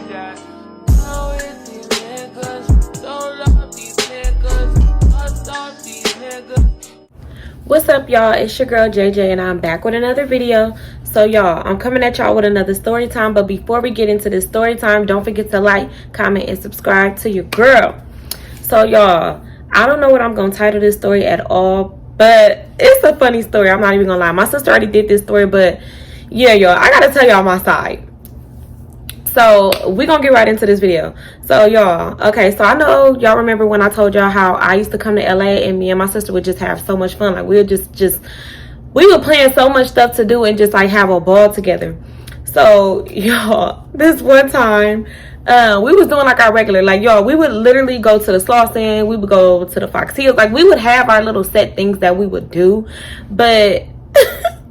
that. Now with these niggas, don't love these niggas, bust off these niggas. What's up, y'all? It's your girl JJ and I'm back with another video. So y'all, I'm coming at y'all with another story time, but before we get into this story time, don't forget to like, comment, and subscribe to your girl. So y'all, I don't know what I'm gonna title this story at all, but it's a funny story. I'm not even gonna lie. My sister already did this story, but yeah, y'all, I gotta tell y'all my side. So we're gonna get right into this video. So y'all, okay, so I know y'all remember when I told y'all how I used to come to LA and me and my sister would just have so much fun. Like we were planning so much stuff to do and just like have a ball together. So y'all, this one time we was doing like our regular, like y'all, we would literally go to the Slauson, we would go to the Fox Hills, like we would have our little set things that we would do. But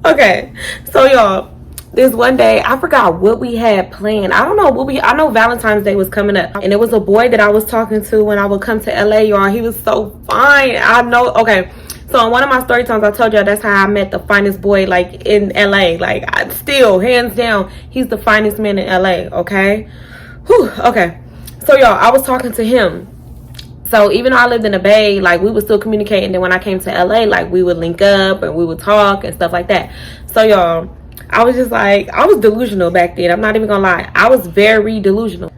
okay, so y'all, this one day, I forgot what we had planned. I don't know what I know Valentine's Day was coming up. And it was a boy that I was talking to when I would come to LA, y'all. He was so fine. I know, okay. So in one of my story times, I told y'all that's how I met the finest boy, like, in LA. Like, I still, hands down, he's the finest man in LA, okay? Whew, okay. So, y'all, I was talking to him. So even though I lived in the Bay, like, we would still communicate. And then when I came to LA, like, we would link up and we would talk and stuff like that. So, y'all, I was just like, I was delusional back then. I'm not even gonna lie. I was very delusional.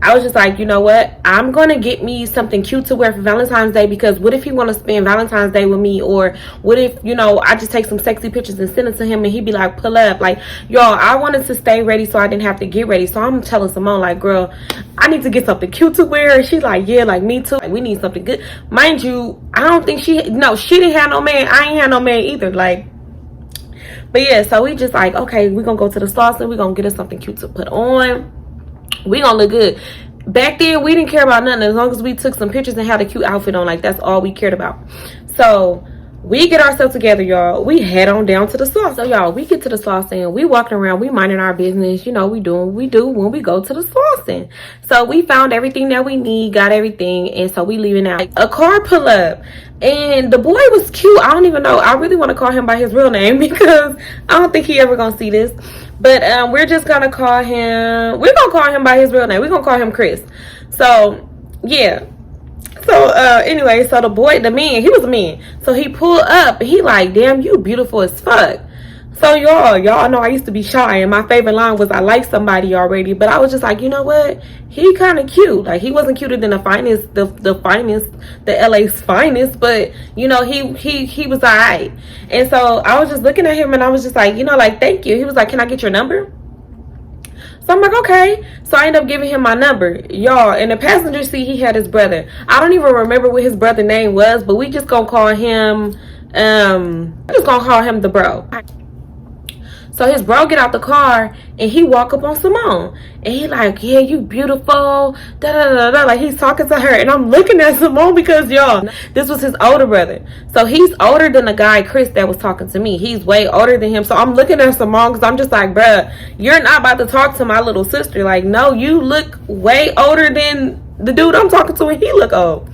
I was just like, you know what? I'm gonna get me something cute to wear for Valentine's Day, because what if he want to spend Valentine's Day with me? Or what if, you know, I just take some sexy pictures and send it to him and he'd be like, pull up. Like, y'all, I wanted to stay ready so I didn't have to get ready. So I'm telling Simone, like, girl, I need to get something cute to wear. And she's like, yeah, like, me too. Like, we need something good. Mind you, I don't think she didn't have no man. I ain't had no man either. Like, but yeah, so we just like, okay, we're gonna go to the Slauson, we're gonna get us something cute to put on, we gonna look good. Back then we didn't care about nothing as long as we took some pictures and had a cute outfit on. Like, that's all we cared about. So we get ourselves together, y'all. We head on down to the Slauson. So y'all, we get to the Slauson, we walking around, we minding our business, you know, we doing what we do when we go to the Slauson. So we found everything that we need, got everything, and so we leaving out. A car pull up, and the boy was cute. I don't even know, I really want to call him by his real name because I don't think he ever gonna see this. But we're just gonna call him, by his real name. We're gonna call him Chris. So yeah. So anyway, so the man, he was a man. So he pulled up, he like, damn, you beautiful as fuck. So y'all know I used to be shy, and my favorite line was, I like somebody already. But I was just like, you know what? He kind of cute. Like, he wasn't cuter than the finest, the finest, the LA's finest, but you know, he was alright. And so I was just looking at him and I was just like, you know, like, thank you. He was like, can I get your number? So I'm like, okay. So I ended up giving him my number. Y'all, in the passenger seat, he had his brother. I don't even remember what his brother's name was, but we just gonna call him, the bro. So his bro get out the car and he walk up on Simone and he like, yeah, you beautiful, da da da da. Like, he's talking to her and I'm looking at Simone because, y'all, this was his older brother. So he's older than the guy Chris that was talking to me. He's way older than him. So I'm looking at Simone because I'm just like, bruh, you're not about to talk to my little sister. Like, no, you look way older than the dude I'm talking to and he look old.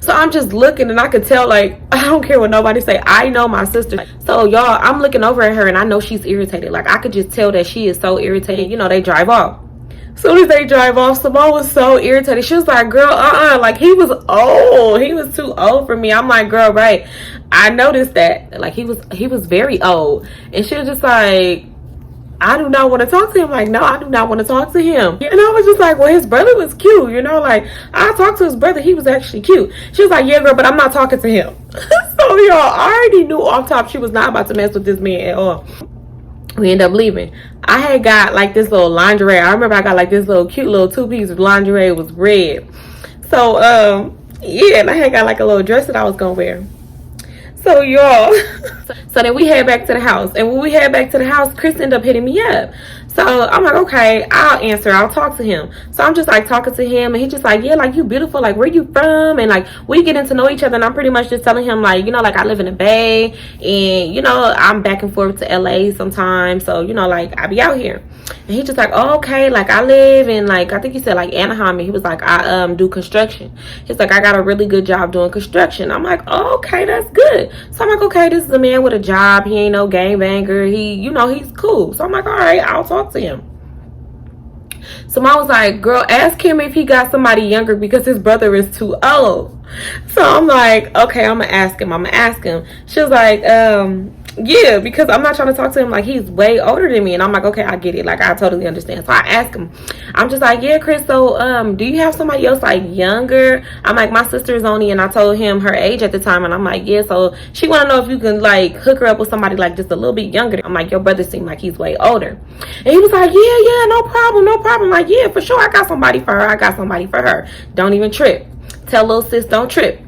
So I'm just looking and I could tell, like, I don't care what nobody say. I know my sister. So y'all, I'm looking over at her and I know she's irritated. Like, I could just tell that she is so irritated. You know, they drive off. As soon as they drive off, Simone was so irritated. She was like, girl, like, he was old. He was too old for me. I'm like, girl, right. I noticed that. Like, he was very old. And she was just like, I do not want to talk to him. Like, no, I do not want to talk to him. And I was just like, well, his brother was cute, you know, like, I talked to his brother, he was actually cute. She was like, yeah, girl, but I'm not talking to him. So y'all, I already knew off top she was not about to mess with this man at all. We ended up leaving. I had got like this little lingerie. I remember I got like this little cute little two-piece lingerie. It was red. So yeah, and I had got like a little dress that I was gonna wear. So y'all, so then we head back to the house. And when we head back to the house, Chris ended up hitting me up. So I'm like, okay, I'll answer. I'll talk to him. So I'm just like talking to him. And he's just like, yeah, like, you beautiful. Like, where you from? And like, we getting to know each other. And I'm pretty much just telling him, like, you know, like, I live in the Bay. And, you know, I'm back and forth to LA sometimes. So, you know, like, I be out here. And he just like, oh, okay, like, I live in, like, I think he said, like, Anaheim. And he was like, I do construction. He's like, I got a really good job doing construction. I'm like, oh, okay, that's good. So I'm like, okay, this is a man with a job. He ain't no gangbanger. He, you know, he's cool. So I'm like, all right, I'll talk to him. Simone was like, girl, ask him if he got somebody younger because his brother is too old. So I'm like, okay, I'm gonna ask him. She was like, yeah, because I'm not trying to talk to him like he's way older than me. And I'm like, okay, I get it, like I totally understand. So I asked him, I'm just like, yeah, Chris, so do you have somebody else like younger? I'm like, my sister is only, and I told him her age at the time, and I'm like, yeah, so she want to know if you can like hook her up with somebody like just a little bit younger. I'm like, your brother seemed like he's way older. And he was like, yeah, no problem. Like, yeah, for sure, I got somebody for her. Don't even trip. Tell little sis, don't trip.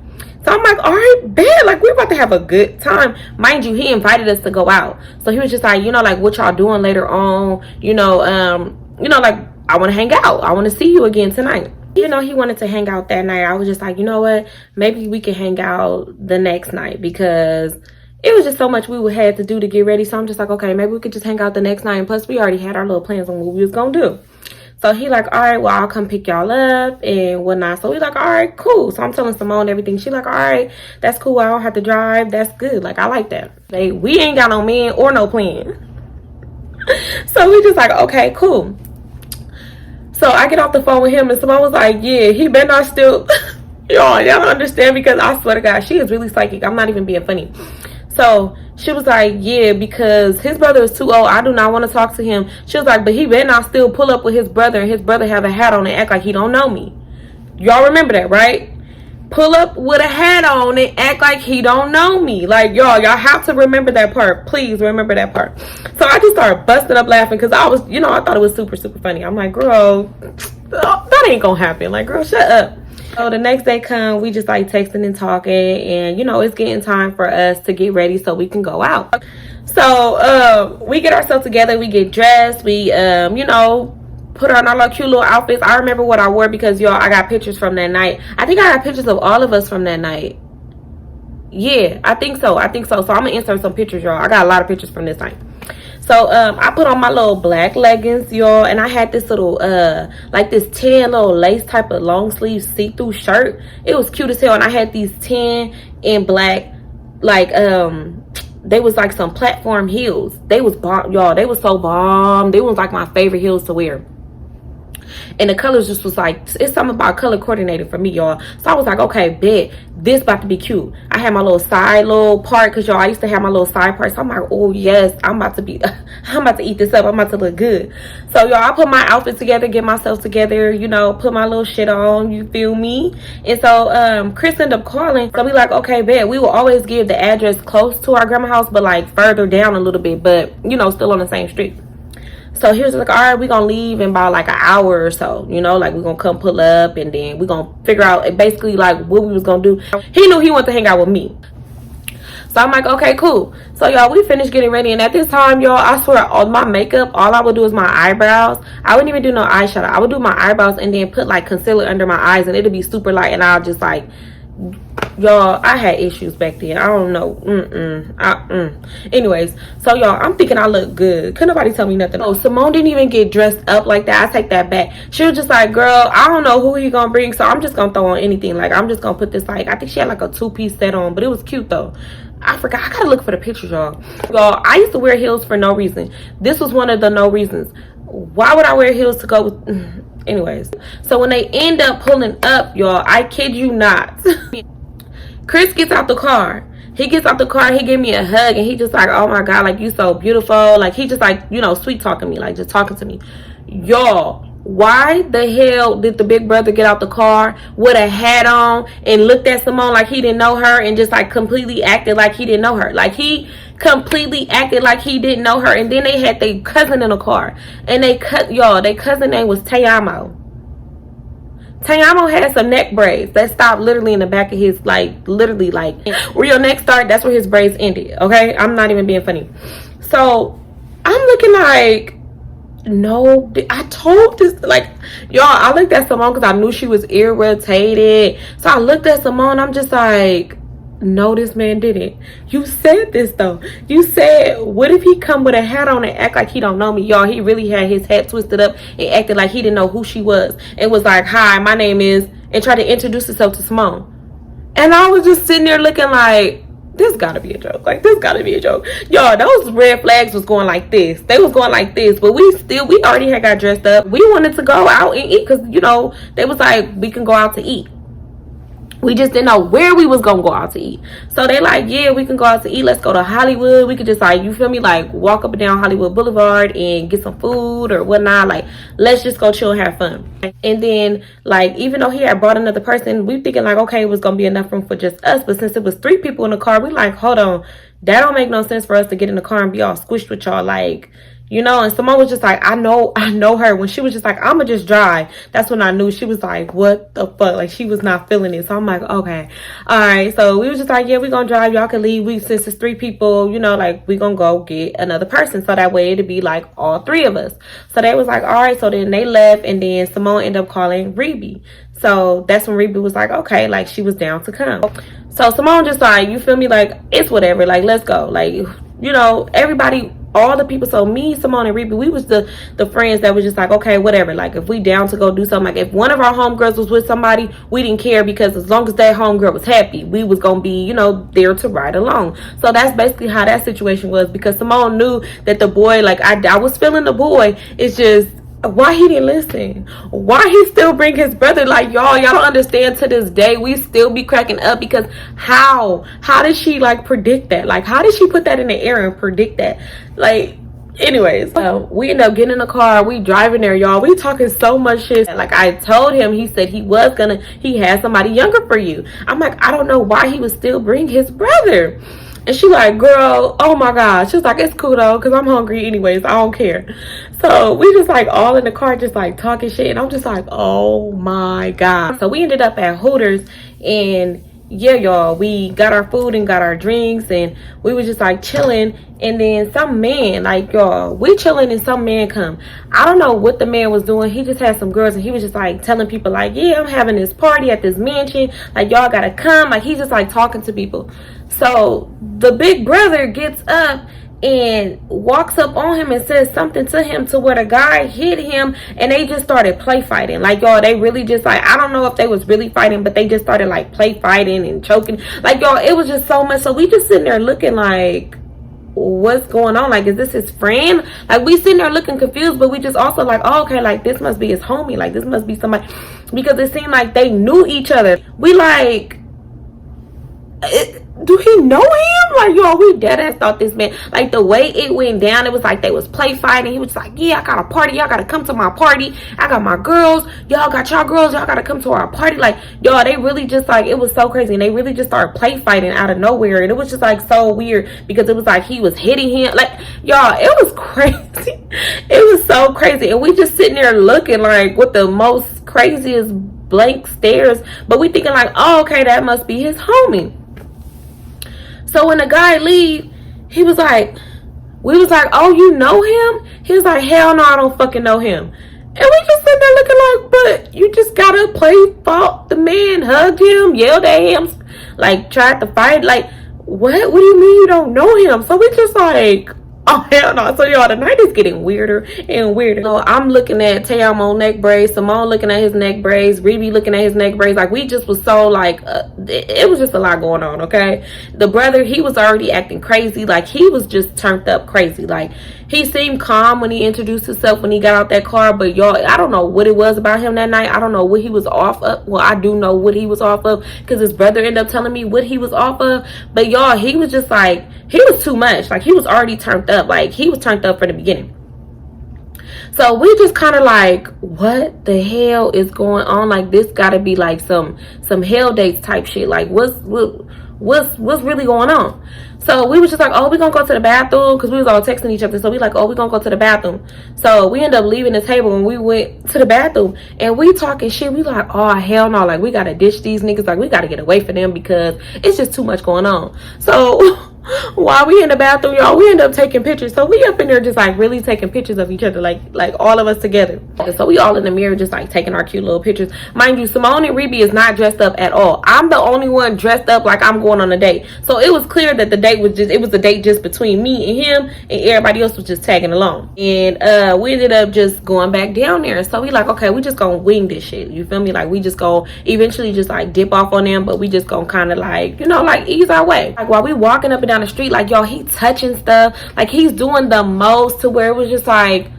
So I'm like, all right, bet. Like, we're about to have a good time. Mind you, he invited us to go out. So he was just like, like, what y'all doing later on? Like, I want to hang out. I want to see you again tonight. He wanted to hang out that night. I was just like, you know what? Maybe we can hang out the next night because it was just so much we had to do to get ready. So I'm just like, okay, maybe we could just hang out the next night. And plus, we already had our little plans on what we was going to do. So he like, all right, well, I'll come pick y'all up and whatnot. So we like, all right, cool. So I'm telling Simone everything. She like, all right, that's cool. I don't have to drive. That's good. Like, I like that. We ain't got no man or no plan. So we just like, okay, cool. So I get off the phone with him and Simone was like, yeah, he better not still. y'all don't understand because I swear to God, she is really psychic. I'm not even being funny. So she was like, yeah, because his brother is too old. I do not want to talk to him. She was like, but he better not still pull up with his brother and his brother have a hat on and act like he don't know me. Y'all remember that, right? Pull up with a hat on and act like he don't know me. Like, y'all have to remember that part. Please remember that part. So I just started busting up laughing because I was, I thought it was super, super funny. I'm like, girl, that ain't gonna happen. Like, girl, shut up. So the next day come, we just like texting and talking, and it's getting time for us to get ready so we can go out. So we get ourselves together, we get dressed, we put on our little cute little outfits. I remember what I wore because y'all, I got pictures from that night. I think I got pictures of all of us from that night. Yeah, I think so. So I'm gonna insert some pictures, y'all. I got a lot of pictures from this night. So I put on my little black leggings, y'all, and I had this little like this tan little lace type of long sleeve see-through shirt. It was cute as hell, and I had these tan and black like they was like some platform heels. They was bomb, y'all. They was so bomb. They was like my favorite heels to wear. And the colors just was like, it's something about color coordinated for me, y'all. So I was like, okay, bet this about to be cute. I had my little side little part because y'all, I used to have my little side part. So I'm like, oh yes, I'm about to eat this up. I'm about to look good. So y'all, I put my outfit together, get myself together, put my little shit on, you feel me? And so Chris ended up calling. So we like, okay, bet we will always give the address close to our grandma's house, but like further down a little bit, but still on the same street. So he was like, all right, we're going to leave in about like an hour or so, like we're going to come pull up and then we're going to figure out basically like what we was going to do. He knew he wanted to hang out with me. So I'm like, okay, cool. So y'all, we finished getting ready. And at this time, y'all, I swear all my makeup, all I would do is my eyebrows. I wouldn't even do no eyeshadow. I would do my eyebrows and then put like concealer under my eyes and it'll be super light. And I'll just like, y'all, I had issues back then. I don't know. Anyways, so y'all, I'm thinking I look good. Couldn't nobody tell me nothing. Oh, Simone didn't even get dressed up like that. I take that back. She was just like, girl, I don't know who he gonna bring, so I'm just gonna throw on anything. Like, I'm just gonna put this, like, I think she had like a 2-piece set on, but it was cute though. I forgot. I gotta look for the pictures, y'all. Y'all, I used to wear heels for no reason. This was one of the no reasons. Why would I wear heels to go with? Anyways, so when they end up pulling up, y'all, I kid you not. Chris gets out the car. He gets out the car, he gave me a hug, and he just like, oh my God, like, you so beautiful. Like, he just like, sweet talking me, like, just talking to me. Y'all, why the hell did the big brother get out the car with a hat on and looked at Simone like he didn't know her and just like completely acted like he didn't know her? Like, he completely acted like he didn't know her. And then they had their cousin in the car, and their cousin name was Tayamo. Tayamo had some neck braids that stopped literally in the back of his, like, literally, like, where your neck started, that's where his braids ended, okay? I'm not even being funny. So, I'm looking like, no, I told this, like, y'all, I looked at Simone because I knew she was irritated. So, I looked at Simone, I'm just like, no, this man didn't. You said this though. You said, what if he come with a hat on and act like he don't know me? Y'all, he really had his hat twisted up and acted like he didn't know who she was. And was like, hi, my name is, and tried to introduce himself to Simone. And I was just sitting there looking like, this gotta be a joke. Like, this gotta be a joke. Y'all, those red flags was going like this. They was going like this. But we already had got dressed up. We wanted to go out and eat because, you know, they was like, we can go out to eat. We just didn't know where we was gonna go out to eat. So they like, yeah, we can go out to eat. Let's go to Hollywood. We could just, like, you feel me, like, walk up and down Hollywood Boulevard and get some food or whatnot. Like, let's just go chill and have fun. And then, like, even though he had brought another person, we thinking like, okay, it was gonna be enough room for just us. But since it was 3 people in the car, we like, hold on, that don't make no sense for us to get in the car and be all squished with y'all, like, you know. And Simone was just like, I know her. When she was just like, I'ma just drive, that's when I knew. She was like, what the fuck? Like, she was not feeling it. So I'm like, okay, all right. So we was just like, yeah, we gonna drive, y'all can leave. Since it's 3 people, you know, like, we gonna go get another person, so that way it'd be like all 3 of us. So they was like, all right. So then they left, and then Simone ended up calling Rebe. So that's when Rebe was like, okay, like, she was down to come. So Simone just like, you feel me, like, it's whatever, like, let's go. Like, you know, everybody, all the people. So me, Simone, and Rebe, we was the friends that was just like, okay, whatever. Like, if we down to go do something, like, if one of our homegirls was with somebody, we didn't care, because as long as that homegirl was happy, we was gonna be, you know, there to ride along. So that's basically how that situation was, because Simone knew that the boy, like, I was feeling the boy. It's just, why he didn't listen? Why he still bring his brother? Like, y'all don't understand. To this day, we still be cracking up, because how did she, like, predict that? Like, how did she put that in the air and predict that? Like, anyways, we end up getting in the car, we driving there, y'all. We talking so much shit. Like, I told him, he said he had somebody younger for you. I'm like, I don't know why he would still bring his brother. And she like, girl, oh my God. She was like, it's cool though, because I'm hungry anyways. I don't care. So we just like all in the car, just like talking shit. And I'm just like, oh my God. So we ended up at Hooters, and yeah, y'all, we got our food and got our drinks, and we was just like chilling. And then some man, like, y'all, we chilling, and some man come. I don't know what the man was doing. He just had some girls, and he was just like telling people like, yeah, I'm having this party at this mansion, like, y'all gotta come. Like, he's just like talking to people. So the big brother gets up and walks up on him and says something to him, to where the guy hit him, and they just started play fighting. Like, y'all, they really just like, I don't know if they was really fighting, but they just started like play fighting and choking. Like, y'all, it was just so much. So we just sitting there looking like, what's going on? Like, is this his friend? Like, we sitting there looking confused, but we just also like, oh, okay, like, this must be his homie. Like, this must be somebody, because it seemed like they knew each other. We like, do he know him? Like, y'all, we dead ass thought this man, like, the way it went down, it was like they was play fighting. He was like, yeah, I got a party, y'all gotta come to my party. I got my girls, y'all got y'all girls, y'all gotta come to our party. Like, y'all, they really just like, it was so crazy, and they really just started play fighting out of nowhere. And it was just like so weird, because it was like he was hitting him, like, y'all, it was crazy. It was so crazy. And we just sitting there looking like with the most craziest blank stares, but we thinking like, oh, okay, that must be his homie. So when the guy leave, he was like, we was like, oh, you know him? He was like, hell no, I don't fucking know him. And we just sitting there looking like, but you just gotta fought the man, hugged him, yelled at him, like, tried to fight. Like, what do you mean you don't know him? So we just like, oh, hell no. So, y'all, the night is getting weirder and weirder. So I'm looking at Teamo neck braids, Simone looking at his neck braids, Rebe looking at his neck braids. Like, we just was so, like, it was just a lot going on, okay? The brother, he was already acting crazy. Like, he was just turned up crazy. Like, he seemed calm when he introduced himself, when he got out that car. But, y'all, I don't know what it was about him that night. I don't know what he was off of. Well, I do know what he was off of, because his brother ended up telling me what he was off of. But, y'all, he was just, like, he was too much. Like, he was already turned up. Like, he was turned up from the beginning. So we just kind of like, what the hell is going on? Like, this gotta be like some hell dates type shit. Like, what's really going on? So we was just like, oh, we gonna go to the bathroom, because we was all texting each other. So we like, oh, we gonna go to the bathroom. So we ended up leaving the table, and we went to the bathroom, and we talking shit. We like, oh, hell no, like, we gotta ditch these niggas. Like, we gotta get away from them, because it's just too much going on. So while we in the bathroom, y'all, we end up taking pictures. So we up in there just like really taking pictures of each other, like all of us together. So we all in the mirror just like taking our cute little pictures. Mind you, Simone and Reby is not dressed up at all. I'm the only one dressed up like I'm going on a date. So it was clear that the date was just, it was a date just between me and him, and everybody else was just tagging along. And we ended up just going back down there. So we like, okay, we just gonna wing this shit. You feel me? Like we just gonna eventually just like dip off on them, but we just gonna kind of like, you know, like ease our way. Like while we walking up and down the street, like y'all, he touching stuff, like he's doing the most, to where it was just like,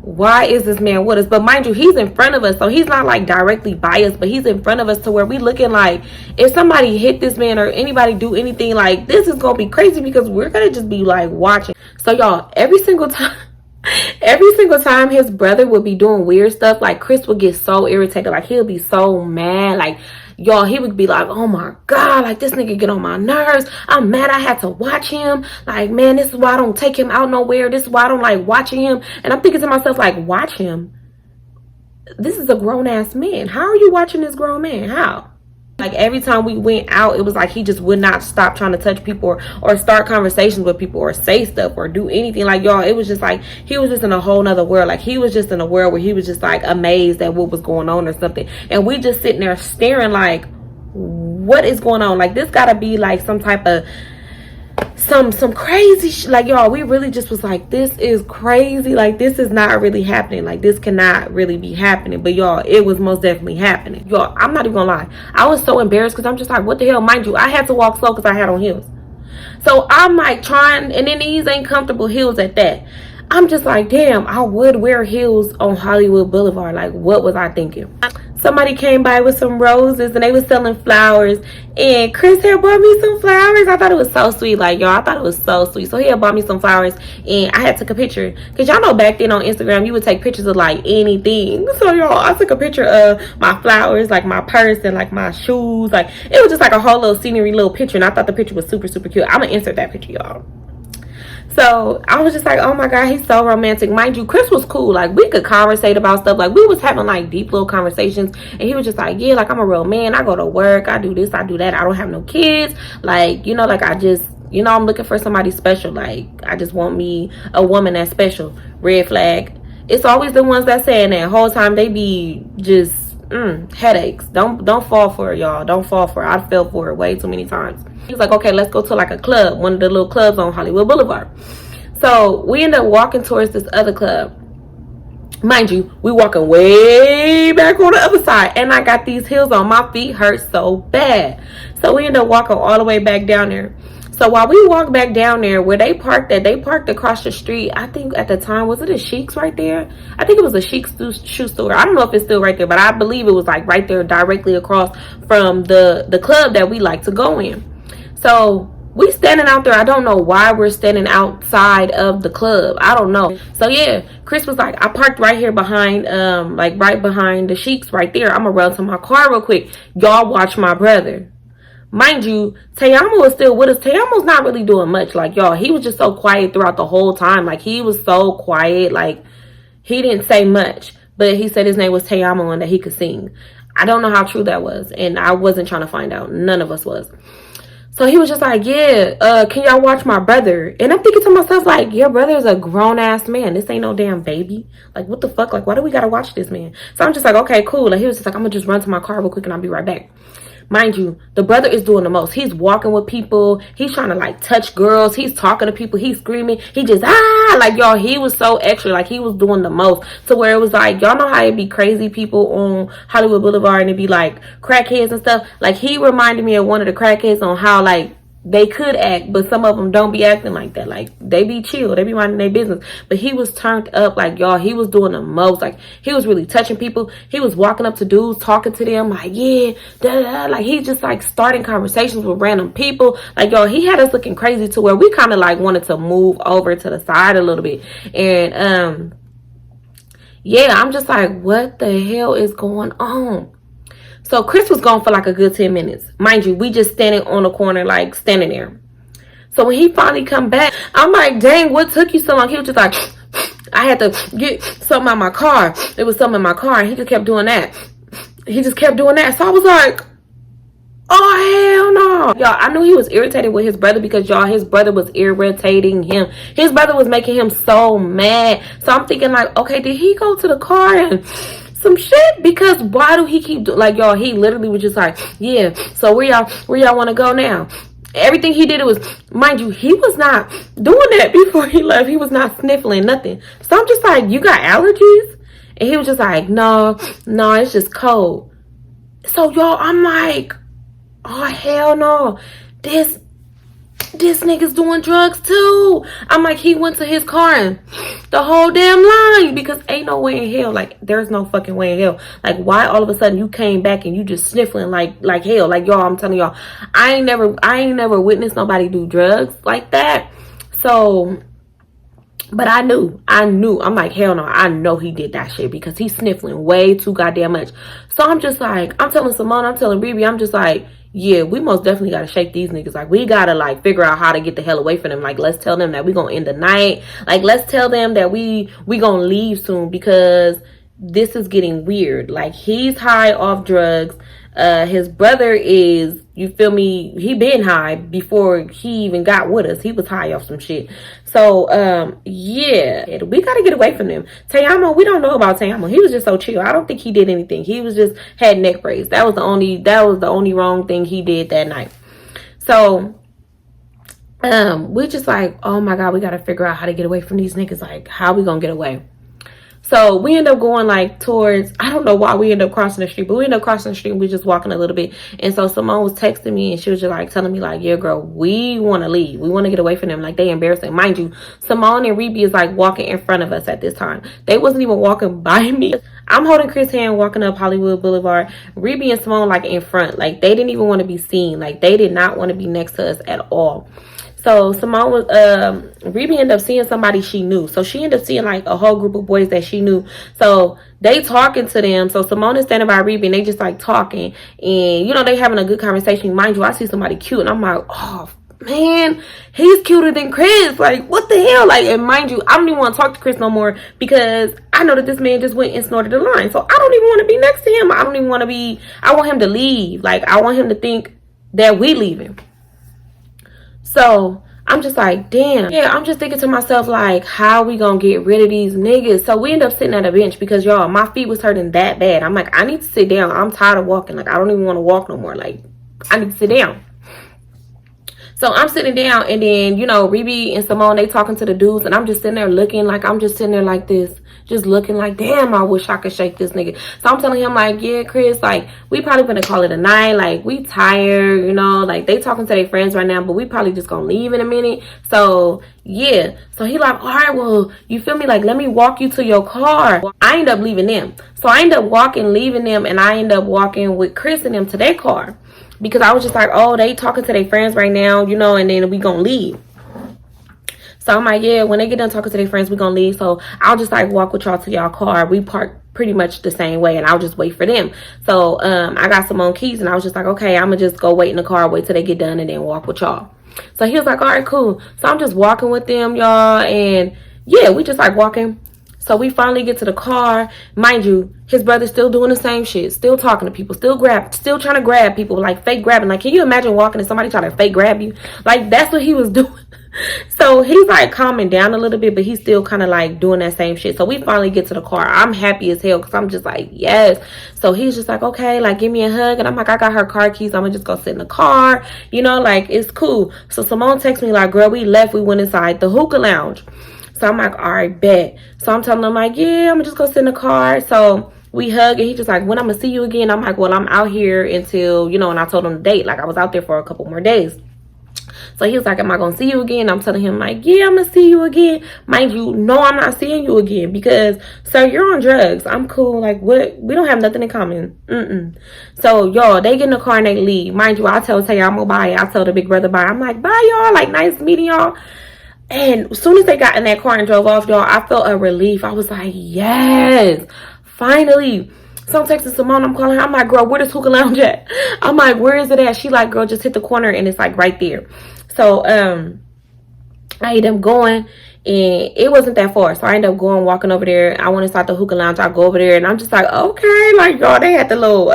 why is this man with us? But mind you, he's in front of us, so he's not like directly by us, but he's in front of us, to where we looking like if somebody hit this man or anybody do anything, like this is gonna be crazy, because we're gonna just be like watching. So y'all, every single time his brother would be doing weird stuff, like Chris would get so irritated, like he'll be so mad, like y'all, he would be like, oh my god, like this nigga get on my nerves, I'm mad I had to watch him, like man, this is why I don't take him out nowhere, this is why I don't like watching him. And I'm thinking to myself, like, watch him? This is a grown-ass man. How are you watching this grown man? How? Like every time we went out, it was like he just would not stop trying to touch people or start conversations with people or say stuff or do anything. Like y'all, it was just like he was just in a whole nother world. Like he was just in a world where he was just like amazed at what was going on or something, and we just sitting there staring like, what is going on? Like this gotta be like some type of some crazy shit. Like y'all, we really just was like, this is crazy, like this is not really happening, like this cannot really be happening. But y'all, it was most definitely happening. Y'all, I'm not even gonna lie, I was so embarrassed, because I'm just like, what the hell? Mind you, I had to walk slow because I had on heels, so I'm like trying, and then these ain't comfortable heels at that. I'm just like, damn, I would wear heels on Hollywood Boulevard. Like what was I thinking? Somebody came by with some roses, and they was selling flowers, and Chris had bought me some flowers. I thought it was so sweet. Like y'all, I thought it was so sweet. So he had bought me some flowers, and I had took a picture, because y'all know back then on Instagram you would take pictures of like anything. So y'all, I took a picture of my flowers, like my purse and like my shoes. Like it was just like a whole little scenery little picture, and I thought the picture was super super cute. I'm gonna insert that picture, y'all. So I was just like, oh my god, he's so romantic. Mind you, Chris was cool. Like we could conversate about stuff. Like we was having like deep little conversations, and he was just like, yeah, like I'm a real man, I go to work, I do this, I do that, I don't have no kids, like, you know, like I just, you know, I'm looking for somebody special. Like I just want me a woman that's special. Red flag. It's always the ones that saying that whole time, they be just headaches. Don't fall for it, y'all. Don't fall for it. I fell for it way too many times. He was like, okay, let's go to like a club, one of the little clubs on Hollywood Boulevard. So we end up walking towards this other club. Mind you, we walking way back on the other side, and I got these heels on. My feet hurt so bad. So we end up walking all the way back down there. So while we walked back down there, where they parked at, they parked across the street. I think at the time, was it a Sheik's right there? I think it was a Sheik's shoe store. I don't know if it's still right there, but I believe it was like right there directly across from the club that we like to go in. So we standing out there. I don't know why we're standing outside of the club. I don't know. So yeah, Chris was like, I parked right here behind, like right behind the Sheik's right there. I'm gonna run to my car real quick. Y'all watch my brother. Mind you, Tayamo was still with us. Tayamo's not really doing much. Like y'all, he was just so quiet throughout the whole time. Like he was so quiet. Like he didn't say much, but he said his name was Tayamo and that he could sing. I don't know how true that was, and I wasn't trying to find out. None of us was. So he was just like, yeah, can y'all watch my brother? And I'm thinking to myself, like, your brother's a grown-ass man. This ain't no damn baby. Like, what the fuck? Like, why do we gotta watch this man? So I'm just like, okay, cool. And he was just like, I'm gonna just run to my car real quick and I'll be right back. Mind you, the brother is doing the most. He's walking with people. He's trying to, like, touch girls. He's talking to people. He's screaming. He just, like, y'all, he was so extra. Like, he was doing the most. To where it was like, y'all know how it be crazy people on Hollywood Boulevard and it be, like, crackheads and stuff? Like, he reminded me of one of the crackheads on how, like, they could act, but some of them don't be acting like that. Like, they be chill, they be minding their business. But he was turned up, like, y'all, he was doing the most. Like, he was really touching people. He was walking up to dudes, talking to them, like, yeah, da da. Like, he just, like, starting conversations with random people. Like, y'all, he had us looking crazy to where we kind of, like, wanted to move over to the side a little bit. And yeah, I'm just like, what the hell is going on? So Chris was gone for like a good 10 minutes. Mind you, we just standing on the corner, like standing there. So when he finally come back, I'm like, dang, what took you so long? He was just like, I had to get something out of my car. There was something in my car, and he just kept doing that. He just kept doing that. So I was like, Oh, hell no. Y'all, I knew he was irritated with his brother because, y'all, his brother was irritating him. His brother was making him so mad. So I'm thinking, like, okay, did he go to the car and some shit? Because why do he keep like, y'all, he literally was just like, yeah, so where y'all want to go now? Everything he did, it was, mind you, he was not doing that before he left. He was not sniffling nothing. So I'm just like, you got allergies? And he was just like, no, it's just cold. So, y'all, I'm like, oh, hell no. This nigga's doing drugs too. I'm like, he went to his car and the whole damn line, because ain't no way in hell, like, there's no fucking way in hell. Like, why all of a sudden you came back and you just sniffling like hell? Like, y'all, I'm telling y'all, I ain't never witnessed nobody do drugs like that. So, but I knew. I'm like, hell no, I know he did that shit because he's sniffling way too goddamn much. So I'm just like, I'm telling Simone, I'm telling Riri, I'm just like, yeah, we most definitely got to shake these niggas. Like, we got to, like, figure out how to get the hell away from them. Like, let's tell them that we going to end the night. Like, let's tell them that we going to leave soon because this is getting weird. Like, he's high off drugs. His brother is, you feel me, he been high before he even got with us. He was high off some shit. So, yeah, we got to get away from them. Tayamo, we don't know about Tayamo. He was just so chill. I don't think he did anything. He was just had neck braids. That was the only wrong thing he did that night. So, we just like, oh my God, we got to figure out how to get away from these niggas. Like, how we going to get away? So we end up going like towards, I don't know why we end up crossing the street, but we end up crossing the street and we just walking a little bit. And so Simone was texting me and she was just like telling me like, yeah, girl, we want to leave. We want to get away from them. Like, they embarrassing. Mind you, Simone and Rebe is like walking in front of us at this time. They wasn't even walking by me. I'm holding Chris' hand walking up Hollywood Boulevard. Rebe and Simone like in front. Like, they didn't even want to be seen. Like, they did not want to be next to us at all. So Simone was, Rebe ended up seeing somebody she knew. So she ended up seeing like a whole group of boys that she knew. So they talking to them. So Simone is standing by Rebe and they just like talking. And, you know, they having a good conversation. Mind you, I see somebody cute and I'm like, oh, man, he's cuter than Chris. Like, what the hell? Like, and mind you, I don't even want to talk to Chris no more because I know that this man just went and snorted the line. So I don't even want to be next to him. I don't even want to be, I want him to leave. Like, I want him to think that we leaving. So I'm just like, damn. Yeah, I'm just thinking to myself, like, how we gonna get rid of these niggas? So we end up sitting at a bench because, y'all, my feet was hurting that bad. I'm like, I need to sit down. I'm tired of walking. Like, I don't even want to walk no more. Like, I need to sit down. So I'm sitting down and then, you know, Rebe and Simone, they talking to the dudes and I'm just sitting there looking like, I'm just sitting there like this. Just looking like, damn, I wish I could shake this nigga. So I'm telling him like, yeah, Chris, like, we probably gonna call it a night. Like, we tired, you know, like, they talking to their friends right now, but we probably just gonna leave in a minute. So, yeah. So he like, all right, well, you feel me? Like, let me walk you to your car. I end up leaving them. So I end up leaving them, and I end up walking with Chris and them to their car. Because I was just like, oh, they talking to their friends right now, you know, and then we gonna leave. So I'm like, yeah, when they get done talking to their friends, we gonna leave. So I'll just like walk with y'all to y'all car. We park pretty much the same way and I'll just wait for them. So I got Simone keys and I was just like, okay, I'm gonna just go wait in the car, wait till they get done and then walk with y'all. So he was like, all right, cool. So I'm just walking with them, y'all, and yeah, we just like walking. So we finally get to the car. Mind you, his brother's still doing the same shit. Still talking to people. Still trying to grab people. Like, fake grabbing. Like, can you imagine walking and somebody trying to fake grab you? Like, that's what he was doing. So he's like calming down a little bit, but he's still kind of like doing that same shit. So we finally get to the car. I'm happy as hell because I'm just like, yes. So he's just like, okay, like, give me a hug. And I'm like, I got her car keys. I'm gonna just go sit in the car. You know, like, it's cool. So Simone texts me like, girl, we left. We went inside the hookah lounge. So I'm like, all right, bet. So I'm telling him like, yeah, I'm gonna just go sit in the car. So we hug and he just like, when I'm gonna see you again? I'm like, well, I'm out here until, you know, and I told him the date. Like, I was out there for a couple more days. So he was like, am I gonna see you again? I'm telling him like, yeah, I'm gonna see you again. Mind you, no, I'm not seeing you again because, sir, you're on drugs. I'm cool. Like, what? We don't have nothing in common. So y'all, they get in the car and they leave. Mind you, I tell Tay I'm gonna bye. I tell the big brother bye. I'm like, bye, y'all. Like, nice meeting y'all. And as soon as they got in that car and drove off, y'all, I felt a relief. I was like, yes, finally. So I'm texting Simone, I'm calling her. I'm like, girl, where does hookah lounge at? I'm like, where is it at? She like, girl, just hit the corner and it's like right there. So I ended up going And it wasn't that far. So I ended up walking over there. I want to start the hookah lounge. I go over there and I'm just like, okay. Like, y'all, they had the little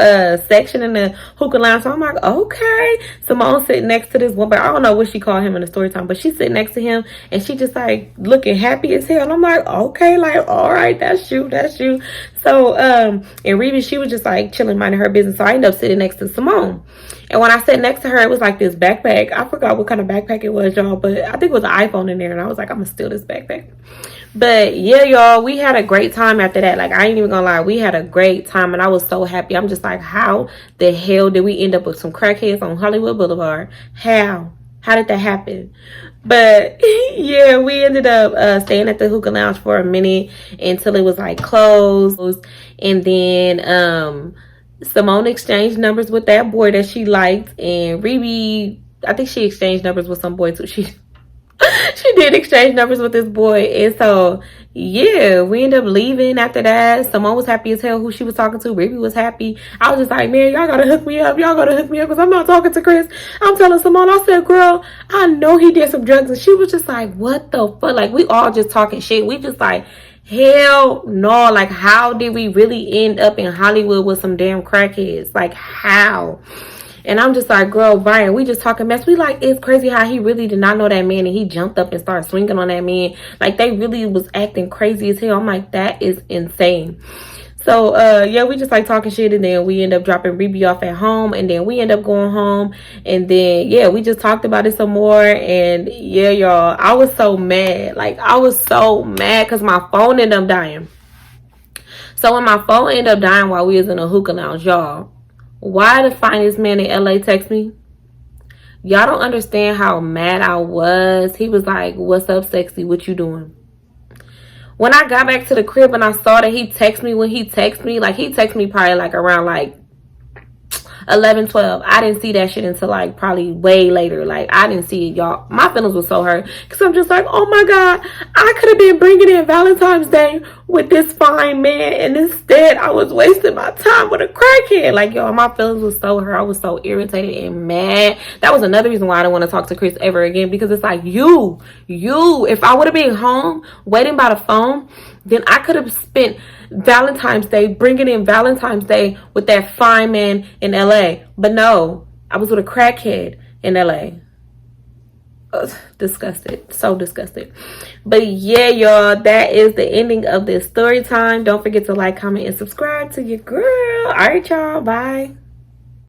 section in the hookah lounge. So I'm like, okay. Simone sitting next to this one, but I don't know what she called him in the story time, but she's sitting next to him and she just like looking happy as hell. And I'm like, okay, like, all right, that's you. So, and Reba, she was just like chilling, minding her business. So I ended up sitting next to Simone. And when I sat next to her, it was like this backpack. I forgot what kind of backpack it was, y'all, but I think it was an iPhone in there. And I was like, I'm gonna steal this backpack. But yeah, y'all, we had a great time after that. Like, I ain't even gonna lie, we had a great time and I was so happy. I'm just like, how the hell did we end up with some crackheads on Hollywood Boulevard? How did that happen? But yeah, we ended up staying at the hookah lounge for a minute until it was like closed. And then Simone exchanged numbers with that boy that she liked, and Rebe, I think she exchanged numbers with some boy too. She did exchange numbers with this boy. And so yeah, we ended up leaving after that. Simone was happy as hell who she was talking to. Rebe was happy. I was just like, man, y'all gotta hook me up because I'm not talking to Chris. I'm telling Simone, I said, girl, I know he did some drugs. And she was just like, what the fuck? Like, we all just talking shit. We just like, hell no. Like, how did we really end up in Hollywood with some damn crackheads? Like, how? And I'm just like, girl, Brian, we just talking mess. We like, it's crazy how he really did not know that man and he jumped up and started swinging on that man. Like, they really was acting crazy as hell. I'm like, that is insane. So yeah, we just like talking shit, and then we end up dropping Rebe off at home, and then we end up going home, and then yeah, we just talked about it some more. And yeah, y'all, I was so mad. Like, I was so mad because my phone ended up dying. So when my phone ended up dying while we was in a hookah lounge, y'all, why the finest man in LA text me? Y'all don't understand how mad I was. He was like, what's up, sexy? What you doing? When I got back to the crib and I saw that he texted me, like, he texted me probably like around like 11, 12. I didn't see that shit until like probably way later. Like, I didn't see it, y'all. My feelings were so hurt because I'm just like, oh my God, I could have been bringing in Valentine's Day with this fine man, and instead I was wasting my time with a crackhead. Like, y'all, my feelings were so hurt. I was so irritated and mad. That was another reason why I don't want to talk to Chris ever again, because it's like, if I would have been home waiting by the phone, then I could have spent Valentine's Day bringing in Valentine's Day with that fine man in LA. But no, I was with a crackhead in LA. Ugh, disgusted. So disgusted. But yeah, y'all, that is the ending of this story time. Don't forget to like, comment, and subscribe to your girl. All right, y'all. Bye.